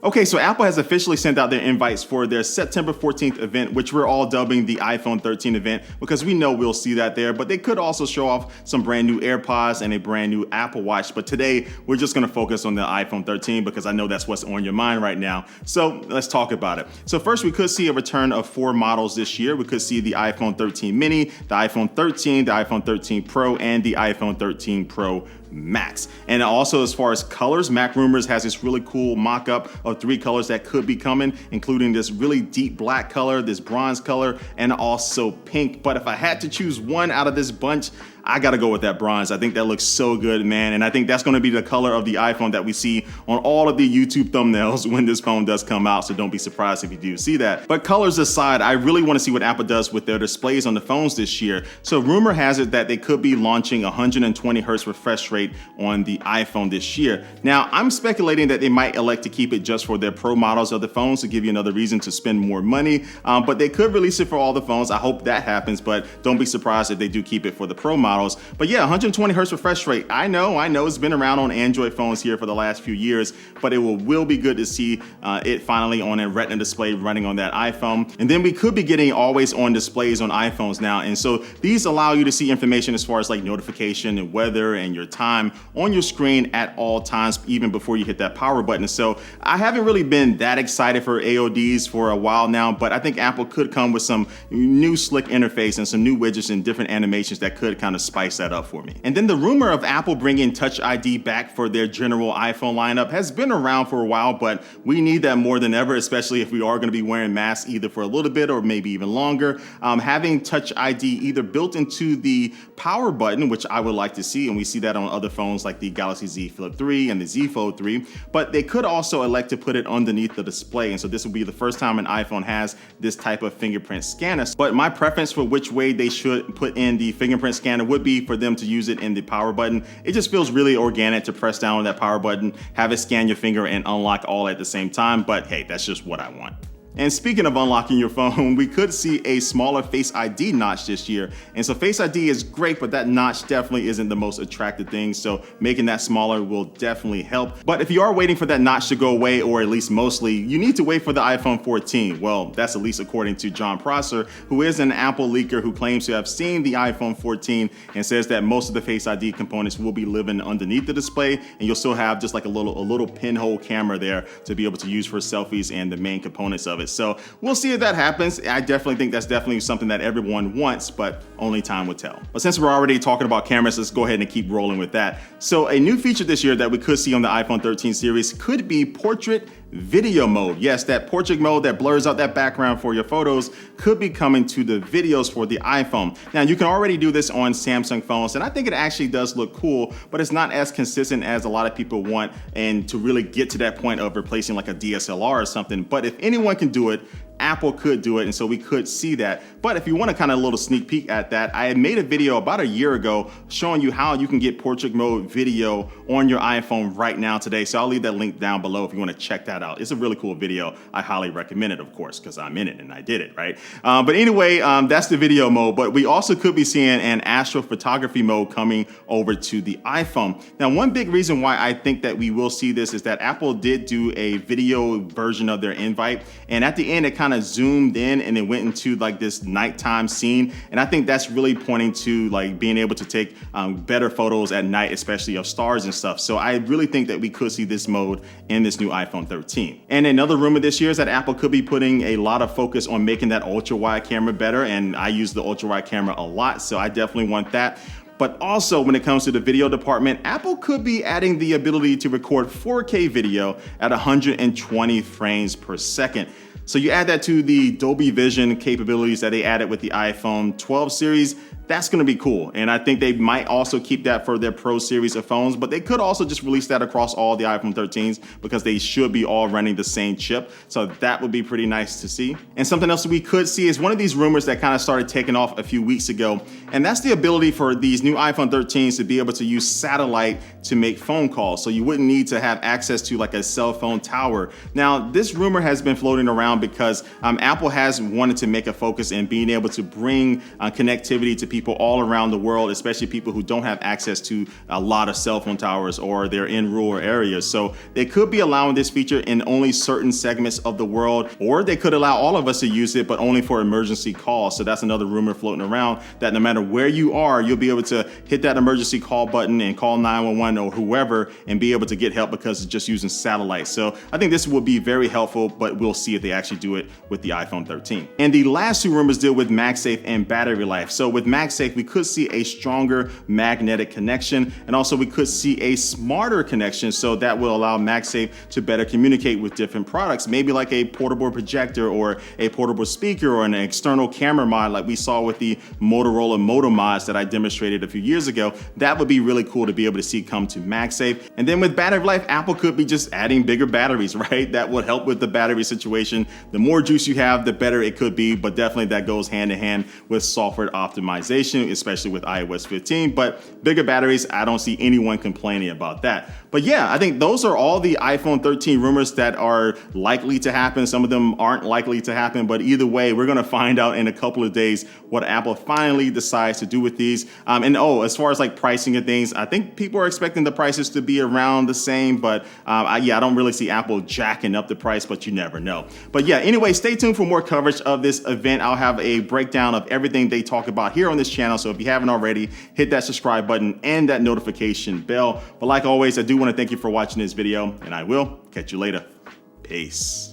Okay, so Apple has officially sent out their invites for their September 14th event, which we're all dubbing the iPhone 13 event because we know we'll see that there, but they could also show off some brand new AirPods and a brand new Apple Watch. But today, we're just gonna focus on the iPhone 13 because I know that's what's on your mind right now. So let's talk about it. So first, we could see a return of 4 models this year. We could see the iPhone 13 mini, the iPhone 13, the iPhone 13 Pro, and the iPhone 13 Pro Max. And also, as far as colors, Mac Rumors has this really cool mock-up of 3 colors that could be coming, including this really deep black color, this bronze color, and also pink. But if I had to choose one out of this bunch, I gotta go with that bronze. I think that looks so good, man. And I think that's gonna be the color of the iPhone that we see on all of the YouTube thumbnails when this phone does come out. So don't be surprised if you do see that. But colors aside, I really wanna see what Apple does with their displays on the phones this year. So rumor has it that they could be launching 120 hertz refresh rate on the iPhone this year. Now, I'm speculating that they might elect to keep it just for their Pro models of the phones to give you another reason to spend more money. But they could release it for all the phones. I hope that happens, but don't be surprised if they do keep it for the Pro models. But yeah, 120 hertz refresh rate. I know it's been around on Android phones here for the last few years, but it will be good to see it finally on a Retina display running on that iPhone. And then we could be getting always on displays on iPhones now. And so these allow you to see information as far as like notification and weather and your time on your screen at all times, even before you hit that power button. So I haven't really been that excited for AODs for a while now, but I think Apple could come with some new slick interface and some new widgets and different animations that could kind of spice that up for me. And then the rumor of Apple bringing Touch ID back for their general iPhone lineup has been around for a while, but we need that more than ever, especially if we are going to be wearing masks either for a little bit or maybe even longer. Having Touch ID either built into the power button, which I would like to see, and we see that on other phones like the Galaxy Z Flip 3 and the Z Fold 3, but they could also elect to put it underneath the display. And so this will be the first time an iPhone has this type of fingerprint scanner. But my preference for which way they should put in the fingerprint scanner would be for them to use it in the power button. It just feels really organic to press down on that power button, have it scan your finger and unlock all at the same time. But hey, that's just what I want. And speaking of unlocking your phone, we could see a smaller Face ID notch this year. And so Face ID is great, but that notch definitely isn't the most attractive thing. So making that smaller will definitely help. But if you are waiting for that notch to go away, or at least mostly, you need to wait for the iPhone 14. Well, that's at least according to John Prosser, who is an Apple leaker who claims to have seen the iPhone 14 and says that most of the Face ID components will be living underneath the display, and you'll still have just like a little pinhole camera there to be able to use for selfies and the main components of it. So we'll see if that happens. I definitely think that's definitely something that everyone wants, but only time will tell. But since we're already talking about cameras, let's go ahead and keep rolling with that. So a new feature this year that we could see on the iPhone 13 series could be portrait video mode. Yes, that portrait mode that blurs out that background for your photos could be coming to the videos for the iPhone. Now, you can already do this on Samsung phones, and I think it actually does look cool, but it's not as consistent as a lot of people want, and to really get to that point of replacing like a DSLR or something. But if anyone can do it, Apple could do it, and so we could see that. But if you want a kind of little sneak peek at that, I had made a video about a year ago showing you how you can get portrait mode video on your iPhone right now today. So I'll leave that link down below if you want to check that out. It's a really cool video. I highly recommend it, of course, because I'm in it and I did it, right? But anyway, that's the video mode. But we also could be seeing an astrophotography mode coming over to the iPhone. Now, one big reason why I think that we will see this is that Apple did do a video version of their invite, and at the end, it kind of zoomed in and it went into like this nighttime scene. And I think that's really pointing to like being able to take better photos at night, especially of stars and stuff. So I really think that we could see this mode in this new iPhone 13. And another rumor this year is that Apple could be putting a lot of focus on making that ultra wide camera better. And I use the ultra wide camera a lot, so I definitely want that. But also when it comes to the video department, Apple could be adding the ability to record 4K video at 120 frames per second. So you add that to the Dolby Vision capabilities that they added with the iPhone 12 series, that's gonna be cool. And I think they might also keep that for their Pro series of phones, but they could also just release that across all the iPhone 13s because they should be all running the same chip. So that would be pretty nice to see. And something else that we could see is one of these rumors that kind of started taking off a few weeks ago, and that's the ability for these new iPhone 13s to be able to use satellite to make phone calls. So you wouldn't need to have access to like a cell phone tower. Now, this rumor has been floating around because Apple has wanted to make a focus in being able to bring connectivity to people all around the world, especially people who don't have access to a lot of cell phone towers or they're in rural areas. So they could be allowing this feature in only certain segments of the world, or they could allow all of us to use it, but only for emergency calls. So that's another rumor floating around, that no matter where you are, you'll be able to hit that emergency call button and call 911 or whoever and be able to get help because it's just using satellite. So I think this will be very helpful, but we'll see if they actually do it with the iPhone 13. And the last two rumors deal with Magsafe and battery life. So with Magsafe, we could see a stronger magnetic connection, and also we could see a smarter connection. So that will allow Magsafe to better communicate with different products, maybe like a portable projector or a portable speaker or an external camera mod like we saw with the Motorola Moto mods that I demonstrated a few years ago. That would be really cool to be able to see come to Magsafe. And then with battery life, Apple could be just adding bigger batteries, right? That would help with the battery situation. The more juice you have, the better it could be, but definitely that goes hand in hand with software optimization, especially with iOS 15. But bigger batteries, I don't see anyone complaining about that. But yeah, I think those are all the iPhone 13 rumors that are likely to happen. Some of them aren't likely to happen, but either way, we're gonna find out in a couple of days what Apple finally decides to do with these. As far as like pricing and things, I think people are expecting the prices to be around the same, but I don't really see Apple jacking up the price, but you never know. But yeah, anyway, stay tuned for more coverage of this event. I'll have a breakdown of everything they talk about here on this channel. So if you haven't already, hit that subscribe button and that notification bell. But like always, I do want to thank you for watching this video, and I will catch you later. Peace.